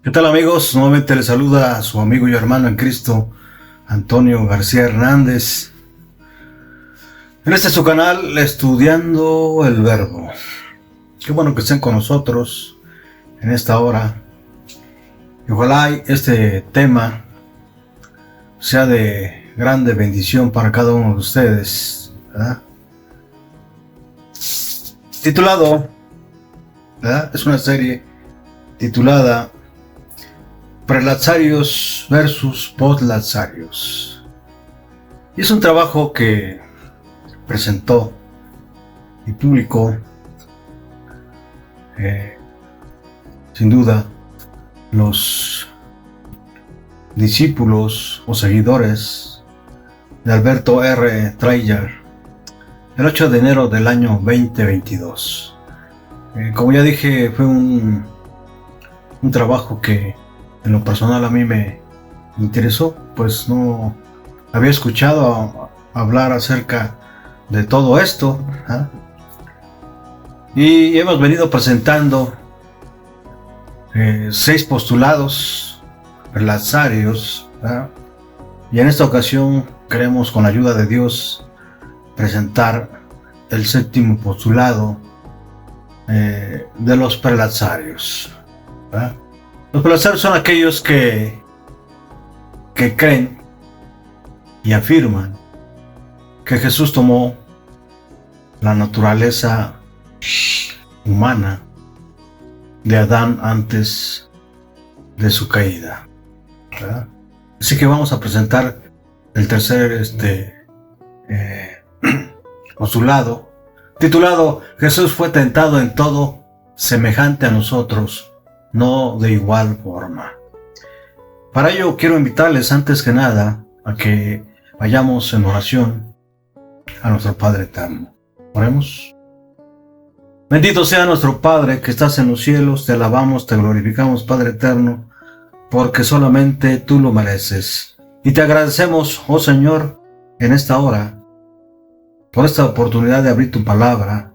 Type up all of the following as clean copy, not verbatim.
¿Qué tal, amigos? Nuevamente les saluda a su amigo y hermano en Cristo, Antonio García Hernández. En este su canal, Estudiando el Verbo. Qué bueno que estén con nosotros en esta hora. Y ojalá este tema sea de grande bendición para cada uno de ustedes, ¿verdad? Titulado, ¿verdad? Es una serie titulada Prelazarios versus Postlazarios. Y es un trabajo que presentó y publicó, sin duda, los discípulos o seguidores de Alberto R. Traylor el 8 de enero del año 2022. Como ya dije, fue un trabajo que en lo personal a mí me interesó, pues no había escuchado hablar acerca de todo esto, ¿eh? Y hemos venido presentando 6 postulados prelazarios, ¿eh? Y en esta ocasión queremos, con la ayuda de Dios, presentar el 7º postulado de los prelazarios, ¿eh? Los prelazarios son aquellos que creen y afirman que Jesús tomó la naturaleza humana de Adán antes de su caída, ¿verdad? Así que vamos a presentar el tercer postulado, titulado Jesús fue tentado en todo semejante a nosotros, no de igual forma. Para ello quiero invitarles antes que nada a que vayamos en oración a nuestro Padre eterno. Oremos. Bendito sea nuestro Padre que estás en los cielos, te alabamos, te glorificamos, Padre eterno, porque solamente tú lo mereces. Y te agradecemos, oh Señor, en esta hora, por esta oportunidad de abrir tu palabra,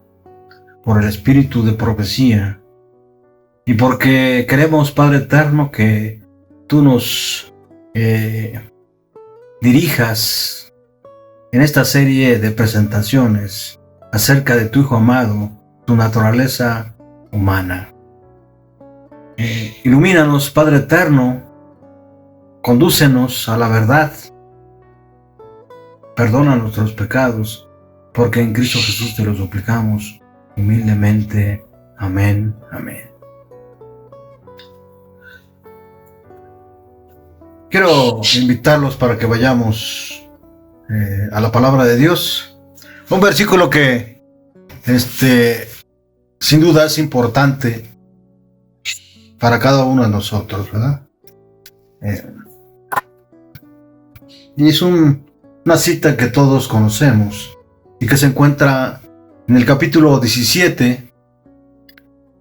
por el espíritu de profecía, y porque queremos, Padre eterno, que tú nos dirijas en esta serie de presentaciones acerca de tu Hijo amado, tu naturaleza humana. Ilumínanos, Padre eterno, condúcenos a la verdad, perdona nuestros pecados, porque en Cristo Jesús te los suplicamos humildemente. Amén, amén. Quiero invitarlos para que vayamos a la palabra de Dios. Un versículo que sin duda es importante para cada uno de nosotros, ¿verdad? Y es una cita que todos conocemos y que se encuentra en el capítulo 17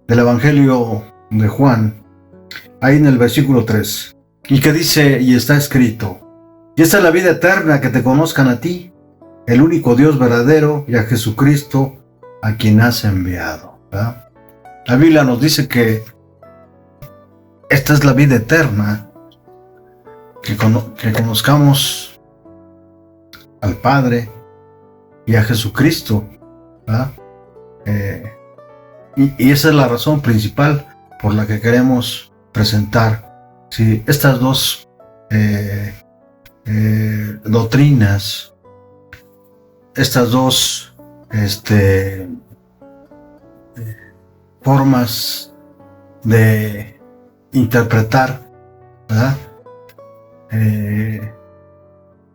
del Evangelio de Juan, ahí en el versículo 3. Y que dice, y está escrito, y esta es la vida eterna, que te conozcan a ti, el único Dios verdadero, y a Jesucristo, a quien has enviado, ¿verdad? La Biblia nos dice que esta es la vida eterna, que conozcamos al Padre y a Jesucristo, ¿verdad? Y esa es la razón principal por la que queremos presentar estas dos doctrinas, estas dos formas de interpretar, ¿verdad?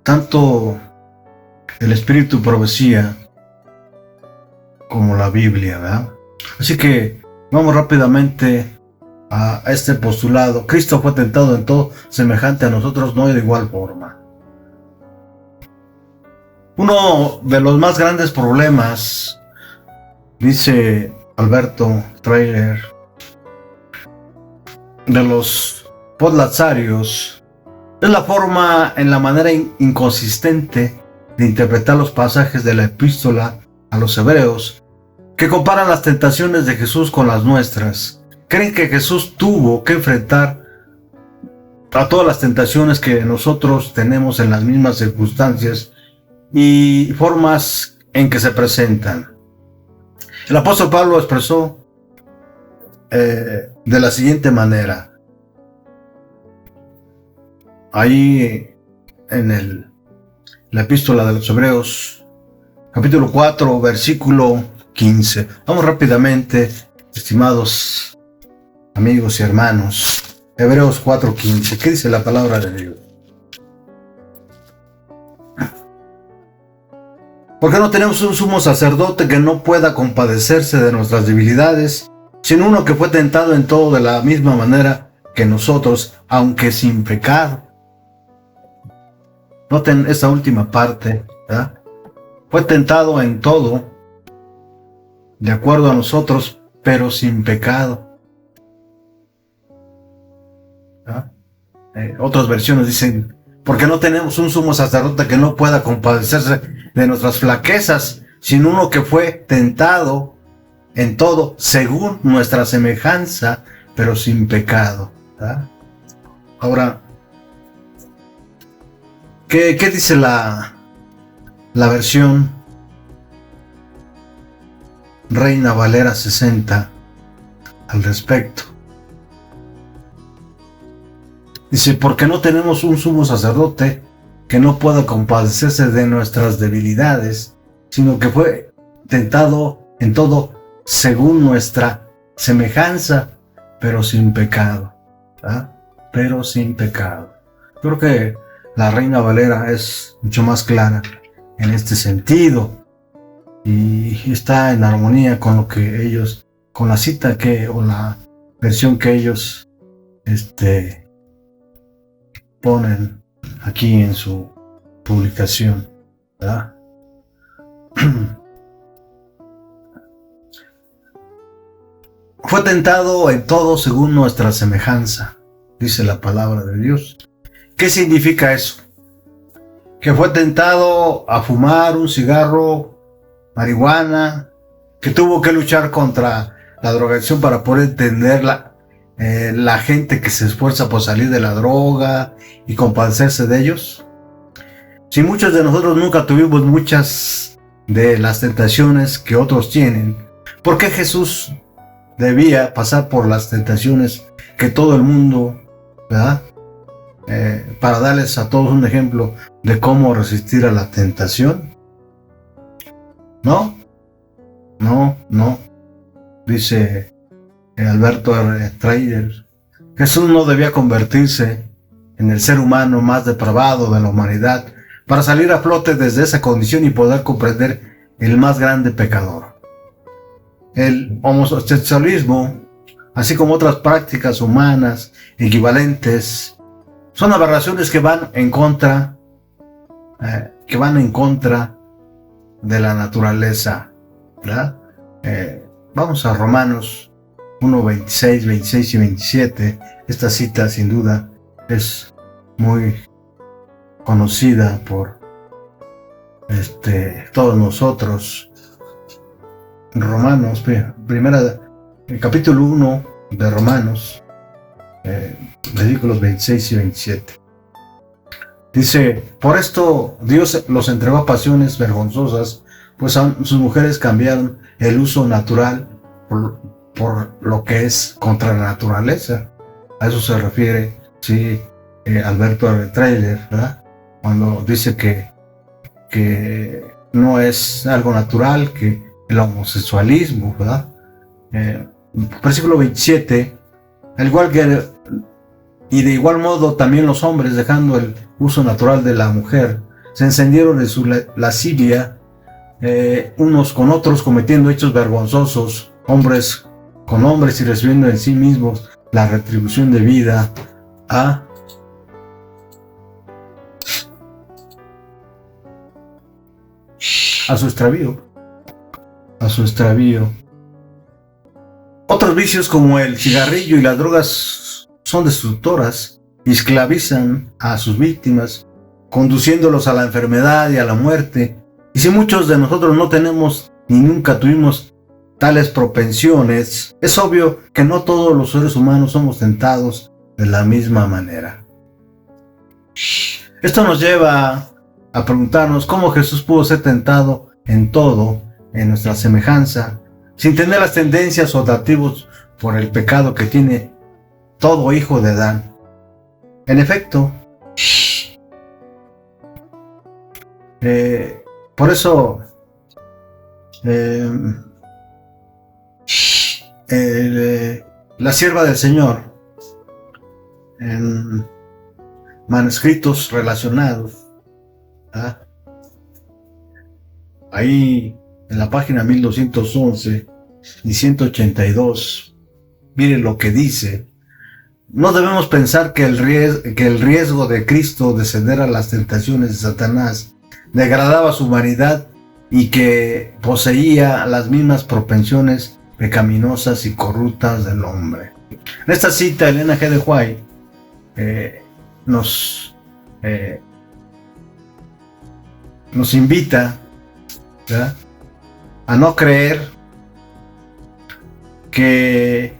Tanto el espíritu de profecía como la Biblia, ¿verdad? Así que vamos rápidamente a este postulado. Cristo fue tentado en todo semejante a nosotros, no de igual forma. Uno de los más grandes problemas, dice Alberto Traylor, de los postlazarios es la forma en la manera inconsistente de interpretar los pasajes de la epístola a los hebreos, que comparan las tentaciones de Jesús con las nuestras. Creen que Jesús tuvo que enfrentar a todas las tentaciones que nosotros tenemos en las mismas circunstancias y formas en que se presentan. El apóstol Pablo expresó de la siguiente manera, ahí en la epístola de los Hebreos, capítulo 4, versículo 15. Vamos rápidamente, estimados amigos y hermanos. Hebreos 4:15. ¿Qué dice la palabra de Dios? Porque no tenemos un sumo sacerdote que no pueda compadecerse de nuestras debilidades, sino uno que fue tentado en todo de la misma manera que nosotros, aunque sin pecado. Noten esta última parte, ¿verdad? Fue tentado en todo, de acuerdo a nosotros, pero sin pecado. Otras versiones dicen, porque no tenemos un sumo sacerdote que no pueda compadecerse de nuestras flaquezas, sino uno que fue tentado en todo, según nuestra semejanza, pero sin pecado. ¿Verdad? Ahora, ¿qué dice la versión Reina Valera 60 al respecto? Dice, porque no tenemos un sumo sacerdote que no pueda compadecerse de nuestras debilidades, sino que fue tentado en todo según nuestra semejanza, pero sin pecado. ¿Verdad? Pero sin pecado. Creo que la Reina Valera es mucho más clara en este sentido y está en armonía con lo que ellos, con la cita o la versión que ellos ponen aquí en su publicación, ¿verdad? Fue tentado en todo según nuestra semejanza, dice la palabra de Dios. ¿Qué significa eso? Que fue tentado a fumar un cigarro, marihuana, que tuvo que luchar contra la drogadicción para poder entender la gente que se esfuerza por salir de la droga y compadecerse de ellos. Si muchos de nosotros nunca tuvimos muchas de las tentaciones que otros tienen, ¿por qué Jesús debía pasar por las tentaciones que todo el mundo, ¿verdad? Para darles a todos un ejemplo de cómo resistir a la tentación? No, dice Alberto R. Trainer, Jesús no debía convertirse en el ser humano más depravado de la humanidad para salir a flote desde esa condición y poder comprender el más grande pecador. El homosexualismo, así como otras prácticas humanas equivalentes, son aberraciones que van en contra de la naturaleza, ¿verdad? Vamos a Romanos 1, 26 y 27. Esta cita sin duda es muy conocida por todos nosotros. Romanos, el capítulo 1 de Romanos, versículos 26 y 27. Dice, por esto Dios los entregó a pasiones vergonzosas, pues sus mujeres cambiaron el uso natural por lo que es contra la naturaleza. A eso se refiere, sí, Alberto R. Trailer, ¿verdad? Cuando dice que no es algo natural, que el homosexualismo, ¿verdad? Versículo 27, al igual que y de igual modo también los hombres, dejando el uso natural de la mujer, se encendieron en su lascivia, unos con otros, cometiendo hechos vergonzosos, hombres con hombres, y recibiendo en sí mismos la retribución de vida a su extravío. Otros vicios como el cigarrillo y las drogas son destructoras y esclavizan a sus víctimas, conduciéndolos a la enfermedad y a la muerte. Y si muchos de nosotros no tenemos ni nunca tuvimos tales propensiones, es obvio que no todos los seres humanos somos tentados de la misma manera. Esto nos lleva a preguntarnos cómo Jesús pudo ser tentado en todo, en nuestra semejanza, sin tener las tendencias o atractivos por el pecado que tiene todo hijo de Adán. En efecto, por eso la sierva del Señor, en manuscritos relacionados, ¿ah? Ahí en la página 1211 y 182, miren lo que dice: no debemos pensar que el riesgo de Cristo de ceder a las tentaciones de Satanás degradaba su humanidad y que poseía las mismas propensiones pecaminosas y corruptas del hombre. En esta cita, Elena G. de White nos invita, ¿verdad?, a no creer que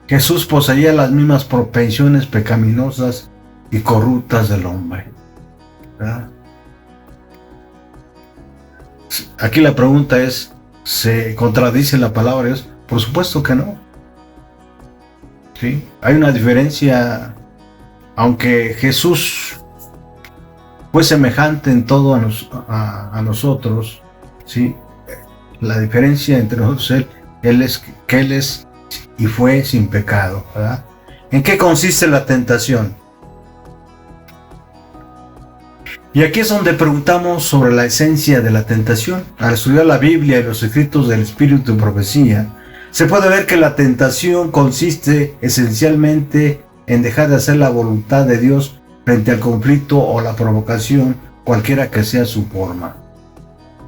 Jesús poseía las mismas propensiones pecaminosas y corruptas del hombre, ¿verdad? Aquí la pregunta es, ¿se contradice la palabra de Dios? Por supuesto que no. ¿Sí? Hay una diferencia. Aunque Jesús fue semejante en todo a nosotros, ¿sí?, la diferencia entre nosotros, Él es que Él es y fue sin pecado, ¿verdad? ¿En qué consiste la tentación? Y aquí es donde preguntamos sobre la esencia de la tentación. Al estudiar la Biblia y los escritos del Espíritu de Profecía, se puede ver que la tentación consiste esencialmente en dejar de hacer la voluntad de Dios frente al conflicto o la provocación, cualquiera que sea su forma.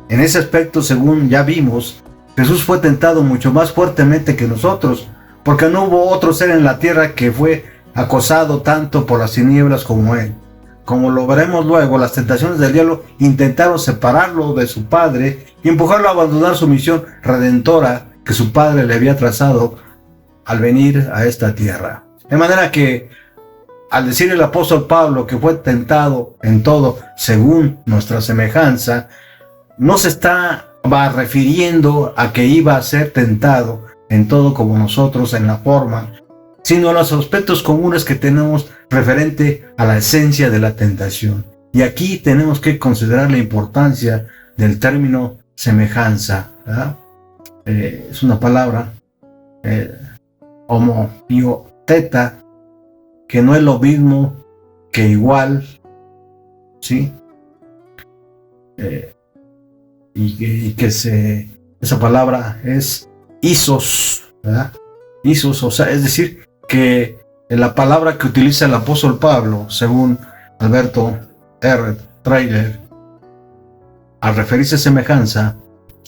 En ese aspecto, según ya vimos, Jesús fue tentado mucho más fuertemente que nosotros, porque no hubo otro ser en la tierra que fue acosado tanto por las tinieblas como él. Como lo veremos luego, las tentaciones del diablo intentaron separarlo de su Padre y empujarlo a abandonar su misión redentora que su Padre le había trazado al venir a esta tierra. De manera que, al decir el apóstol Pablo que fue tentado en todo según nuestra semejanza, no se estaba refiriendo a que iba a ser tentado en todo como nosotros en la forma, sino a los aspectos comunes que tenemos referente a la esencia de la tentación. Y aquí tenemos que considerar la importancia del término semejanza, ¿verdad? Es una palabra homoioteta, que no es lo mismo que igual, ¿sí? Esa palabra es isos, ¿verdad? Isos, o sea, es decir, que la palabra que utiliza el apóstol Pablo, según Alberto R. Trailer, al referirse a semejanza,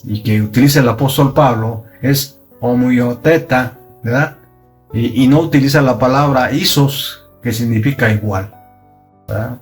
y que utiliza el apóstol Pablo, es homoioteta, ¿verdad? Y no utiliza la palabra isos, que significa igual, ¿verdad?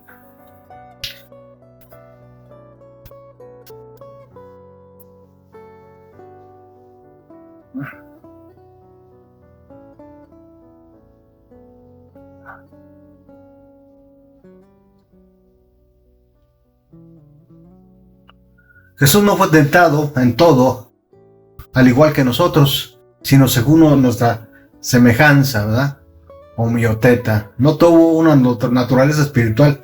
Jesús no fue tentado en todo, al igual que nosotros, sino según nuestra semejanza, ¿verdad? Homoioteta. No tuvo una naturaleza espiritual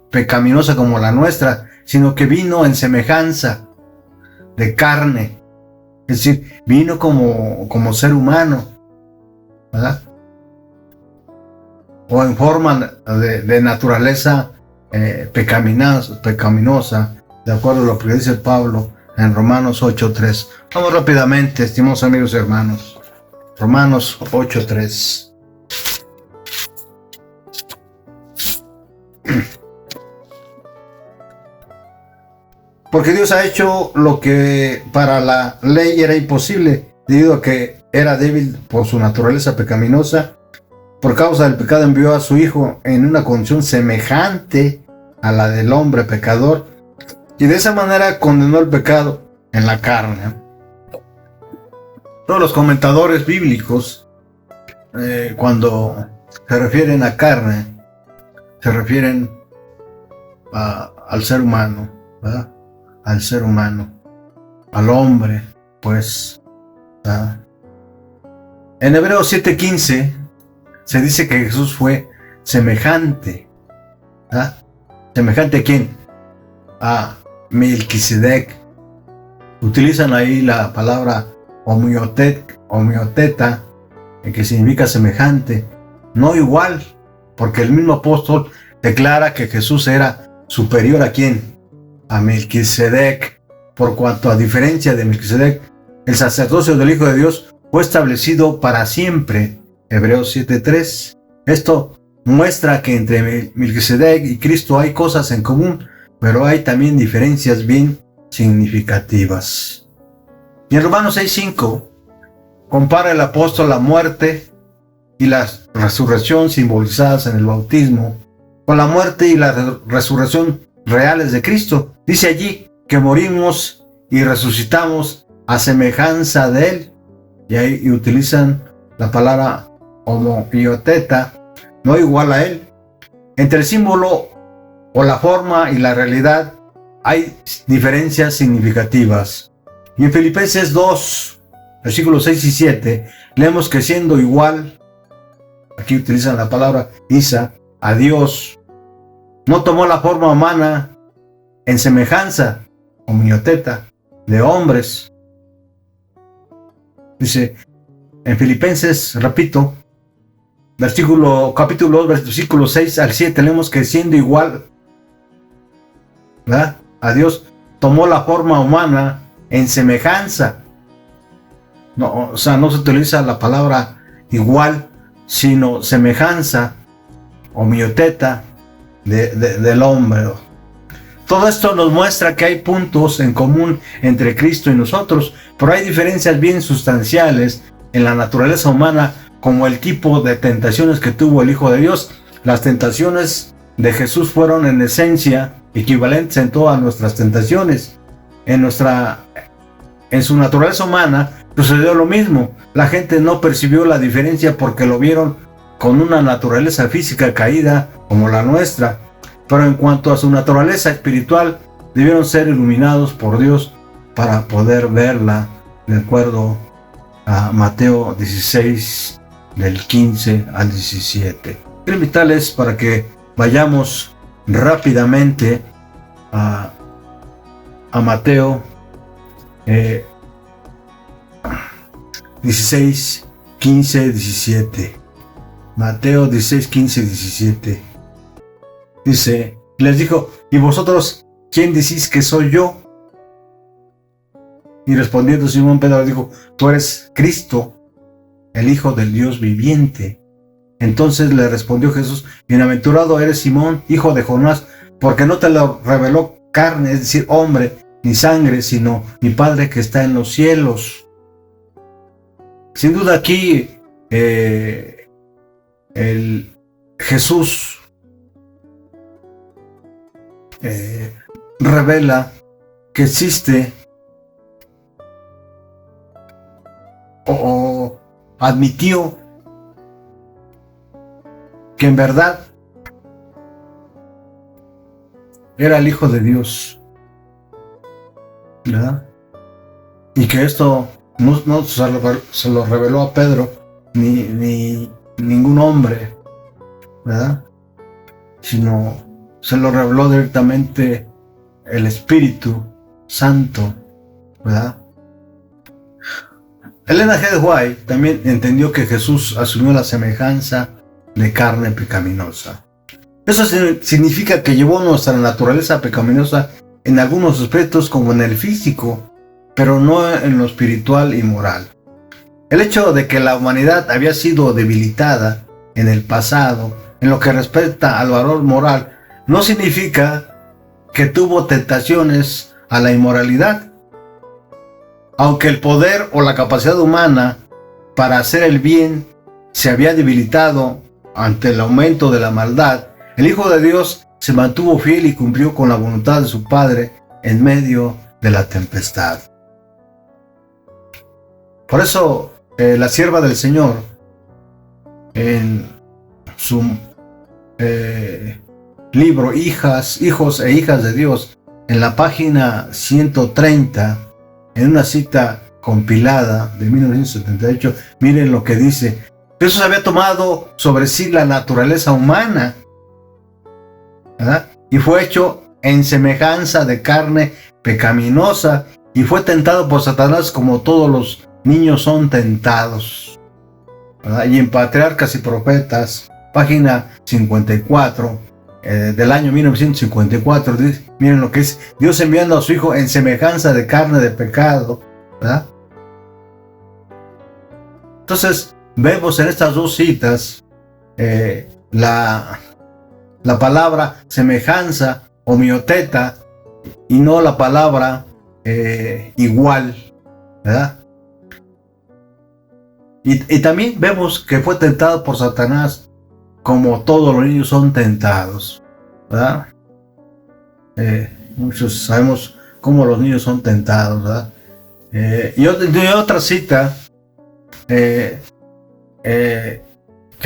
pecaminosa como la nuestra, sino que vino en semejanza de carne. Es decir, vino como ser humano, ¿verdad? O en forma de naturaleza pecaminosa, de acuerdo a lo que dice Pablo en Romanos 8:3. Vamos rápidamente, estimados amigos y hermanos. Romanos 8:3. Porque Dios ha hecho lo que para la ley era imposible, debido a que era débil por su naturaleza pecaminosa. Por causa del pecado envió a su Hijo en una condición semejante a la del hombre pecador, y de esa manera condenó el pecado en la carne. Todos los comentadores bíblicos, cuando se refieren a carne, se refieren al ser humano, ¿verdad? Al ser humano, al hombre, pues. ¿Verdad? En Hebreos 7:15 se dice que Jesús fue semejante. ¿Verdad? ¿Semejante a quién? A Melquisedec. Utilizan ahí la palabra homioteta, que significa semejante, no igual, porque el mismo apóstol declara que Jesús era superior a quién, a Melquisedec, por cuanto a diferencia de Melquisedec, el sacerdocio del Hijo de Dios fue establecido para siempre. Hebreos 7:3. Esto muestra que entre Melquisedec y Cristo hay cosas en común, pero hay también diferencias bien significativas. Y en Romanos 6:5 compara el apóstol la muerte y la resurrección simbolizadas en el bautismo con la muerte y la resurrección reales de Cristo. Dice allí que morimos y resucitamos a semejanza de Él. Y ahí utilizan la palabra homoioteta, no igual a Él. Entre el símbolo o la forma y la realidad hay diferencias significativas. Y en Filipenses 2, versículos 6 y 7, leemos que siendo igual, aquí utilizan la palabra Isa, a Dios, no tomó la forma humana en semejanza, homioteta, de hombres. Dice, en Filipenses, repito, capítulo 2, versículos 6 al 7, leemos que siendo igual, ¿verdad?, a Dios, tomó la forma humana en semejanza. No, o sea, no se utiliza la palabra igual, sino semejanza, homioteta, del hombre. Todo esto nos muestra que hay puntos en común entre Cristo y nosotros, pero hay diferencias bien sustanciales en la naturaleza humana, como el tipo de tentaciones que tuvo el Hijo de Dios. Las tentaciones de Jesús fueron en esencia equivalentes en todas nuestras tentaciones. En su naturaleza humana sucedió lo mismo. La gente no percibió la diferencia porque lo vieron con una naturaleza física caída como la nuestra. Pero en cuanto a su naturaleza espiritual, debieron ser iluminados por Dios para poder verla, de acuerdo a Mateo 16, del 15 al 17. Quiero invitarles para que vayamos rápidamente a Mateo 16, 15, 17. Mateo 16, 15, 17. Dice, les dijo, ¿y vosotros quién decís que soy yo? Y respondiendo Simón Pedro dijo, tú eres Cristo, el Hijo del Dios viviente. Entonces le respondió Jesús, bienaventurado eres Simón, hijo de Jonás, porque no te lo reveló carne, es decir, hombre, ni sangre, sino mi Padre que está en los cielos. Sin duda aquí el Jesús revela que existe o admitió que en verdad era el Hijo de Dios, ¿verdad? Y que esto no se lo reveló a Pedro ni ningún hombre, ¿verdad?, sino se lo reveló directamente el Espíritu Santo, ¿verdad? Elena G. White también entendió que Jesús asumió la semejanza de carne pecaminosa. Eso significa que llevó nuestra naturaleza pecaminosa en algunos aspectos como en el físico, pero no en lo espiritual y moral. El hecho de que la humanidad había sido debilitada en el pasado en lo que respecta al valor moral no significa que tuvo tentaciones a la inmoralidad. Aunque el poder o la capacidad humana para hacer el bien se había debilitado ante el aumento de la maldad, el Hijo de Dios se mantuvo fiel y cumplió con la voluntad de su Padre en medio de la tempestad. Por eso la sierva del Señor, en su libro Hijos e Hijas de Dios, en la página 130, en una cita compilada de 1978, miren lo que dice: Jesús había tomado sobre sí la naturaleza humana, ¿verdad? Y fue hecho en semejanza de carne pecaminosa, y fue tentado por Satanás como todos los niños son tentados, ¿verdad? Y en Patriarcas y Profetas, página 54, del año 1954, dice, miren lo que es: Dios enviando a su Hijo en semejanza de carne de pecado, ¿verdad? Entonces vemos en estas dos citas la palabra semejanza, homioteta, y no la palabra igual, ¿verdad? Y también vemos que fue tentado por Satanás como todos los niños son tentados, ¿verdad? Muchos sabemos cómo los niños son tentados, ¿verdad? Y otra cita que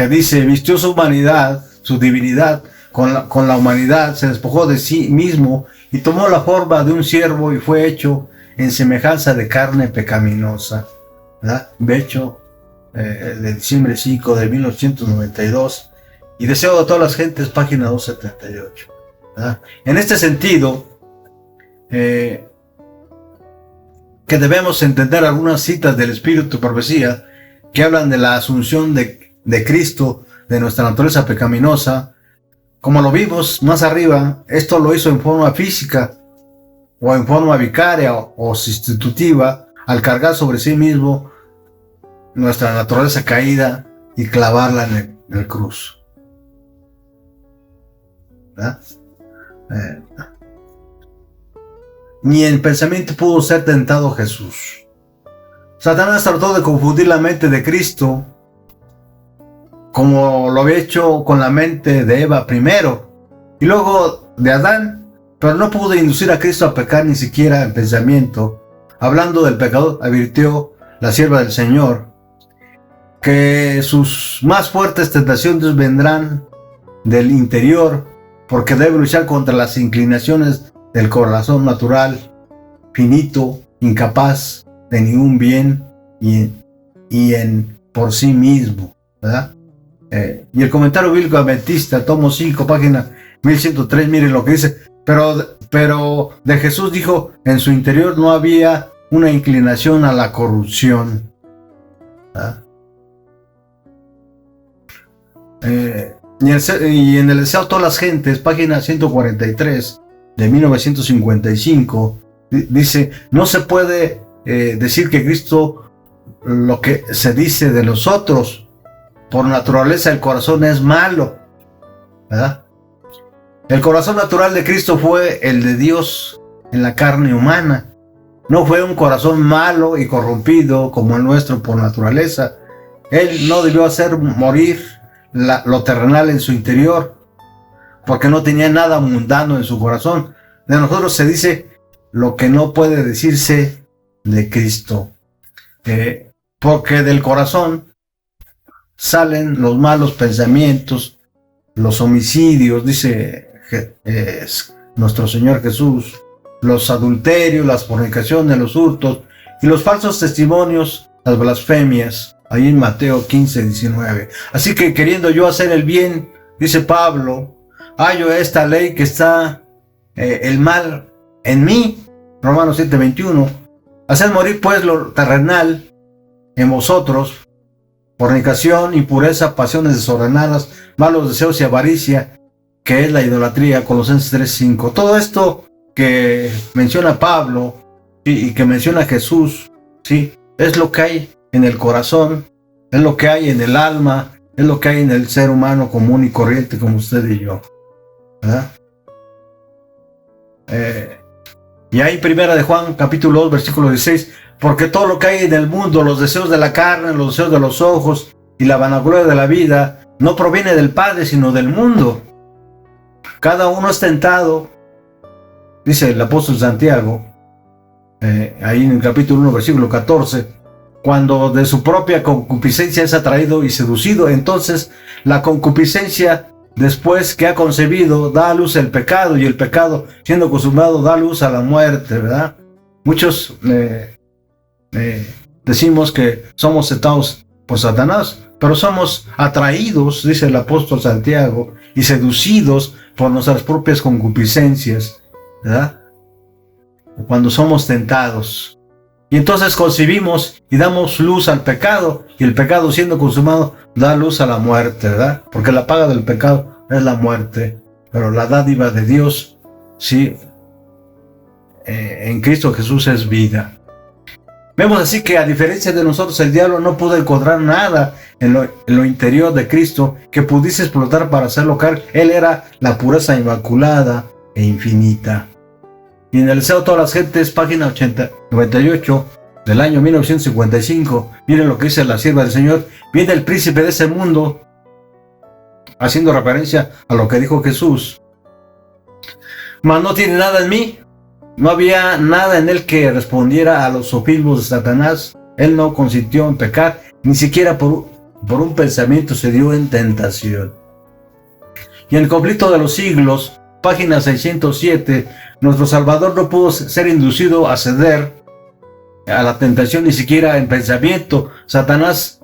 dice: vistió su humanidad, su divinidad, con la humanidad, se despojó de sí mismo y tomó la forma de un siervo y fue hecho en semejanza de carne pecaminosa, ¿verdad? Hecho de diciembre 5 de 1992, y Deseo de todas las gentes, página 278, ¿verdad? En este sentido, que debemos entender algunas citas del Espíritu de Profecía que hablan de la asunción de Cristo, de nuestra naturaleza pecaminosa. Como lo vimos más arriba, esto lo hizo en forma física o en forma vicaria o sustitutiva, al cargar sobre sí mismo nuestra naturaleza caída y clavarla en el cruz, ¿verdad? Ni en pensamiento pudo ser tentado Jesús. Satanás trató de confundir la mente de Cristo, como lo había hecho con la mente de Eva primero y luego de Adán, pero no pudo inducir a Cristo a pecar ni siquiera en pensamiento. Hablando del pecador, advirtió la sierva del Señor que sus más fuertes tentaciones vendrán del interior, porque debe luchar contra las inclinaciones del corazón natural, finito, incapaz de ningún bien y en por sí mismo, ¿verdad? Y el comentario bíblico adventista, tomo 5, página 1103, miren lo que dice: pero de Jesús dijo, en su interior no había una inclinación a la corrupción, ¿verdad? Y en el Deseo de todas las gentes, página 143 de 1955, dice: no se puede decir que Cristo, lo que se dice de nosotros, por naturaleza el corazón es malo, ¿verdad? El corazón natural de Cristo fue el de Dios en la carne humana. No fue un corazón malo y corrompido como el nuestro por naturaleza. Él no debió hacer morir lo terrenal en su interior, porque no tenía nada mundano en su corazón. De nosotros se dice lo que no puede decirse de Cristo, porque del corazón salen los malos pensamientos, los homicidios, dice nuestro Señor Jesús, los adulterios, las fornicaciones, los hurtos y los falsos testimonios, las blasfemias, ahí en Mateo 15, 19. Así que queriendo yo hacer el bien, dice Pablo, hallo esta ley que está el mal en mí, Romanos 7, 21. Haced morir pues lo terrenal en vosotros: fornicación, impureza, pasiones desordenadas, malos deseos y avaricia, que es la idolatría, Colosenses 3, 5. Todo esto que menciona Pablo, ¿sí?, y que menciona Jesús, ¿sí?, es lo que hay en el corazón, es lo que hay en el alma, es lo que hay en el ser humano común y corriente como usted y yo, ¿verdad? Y ahí primera de Juan, capítulo 2, versículo 16: porque todo lo que hay en el mundo, los deseos de la carne, los deseos de los ojos y la vanagloria de la vida, no proviene del Padre, sino del mundo. Cada uno es tentado, dice el apóstol Santiago, ahí en el capítulo 1, versículo 14, cuando de su propia concupiscencia es atraído y seducido. Entonces la concupiscencia después que ha concebido, da a luz el pecado, y el pecado, siendo consumado, da luz a la muerte, ¿verdad? Muchos decimos que somos tentados por Satanás, pero somos atraídos, dice el apóstol Santiago, y seducidos por nuestras propias concupiscencias, ¿verdad? Cuando somos tentados. Y entonces concebimos y damos luz al pecado, y el pecado, siendo consumado, da luz a la muerte, ¿verdad? Porque la paga del pecado es la muerte, pero la dádiva de Dios, sí, en Cristo Jesús es vida. Vemos así que, a diferencia de nosotros, el diablo no pudo encontrar nada en lo interior de Cristo que pudiese explotar para hacerlo caer. Él era la pureza inmaculada e infinita. Y en el Deseo de todas las gentes, página 98 del año 1955, miren lo que dice la sierva del Señor: viene el príncipe de ese mundo, haciendo referencia a lo que dijo Jesús, mas no tiene nada en mí. No había nada en él que respondiera a los sofismas de Satanás. Él no consintió en pecar, ni siquiera por un pensamiento se dio en tentación. Y en el conflicto de los siglos, página 607, nuestro Salvador no pudo ser inducido a ceder a la tentación, ni siquiera en pensamiento. Satanás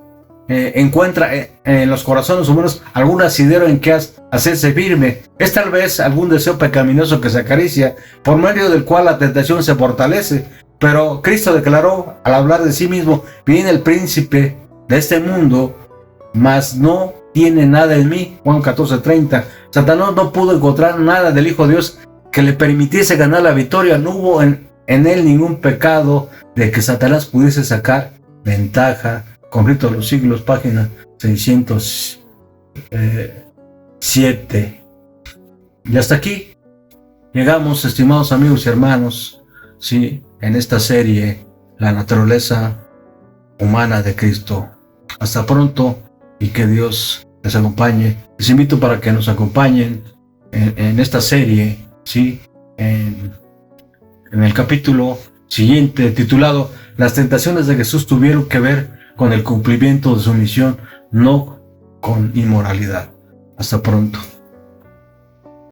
encuentra en los corazones humanos algún asidero en que hacerse firme. Es tal vez algún deseo pecaminoso que se acaricia, por medio del cual la tentación se fortalece. Pero Cristo declaró al hablar de sí mismo: viene el príncipe de este mundo, mas no tiene nada en mí. Juan 14:30. Satanás no pudo encontrar nada del Hijo de Dios que le permitiese ganar la victoria. No hubo en él ningún pecado de que Satanás pudiese sacar ventaja. Conflicto de los siglos, página 607. Y hasta aquí llegamos, estimados amigos y hermanos, sí, en esta serie, la naturaleza humana de Cristo. Hasta pronto, y que Dios les acompañe. Les invito para que nos acompañen en esta serie, sí, en el capítulo siguiente, titulado Las tentaciones de Jesús tuvieron que ver con el cumplimiento de su misión, no con inmoralidad. Hasta pronto.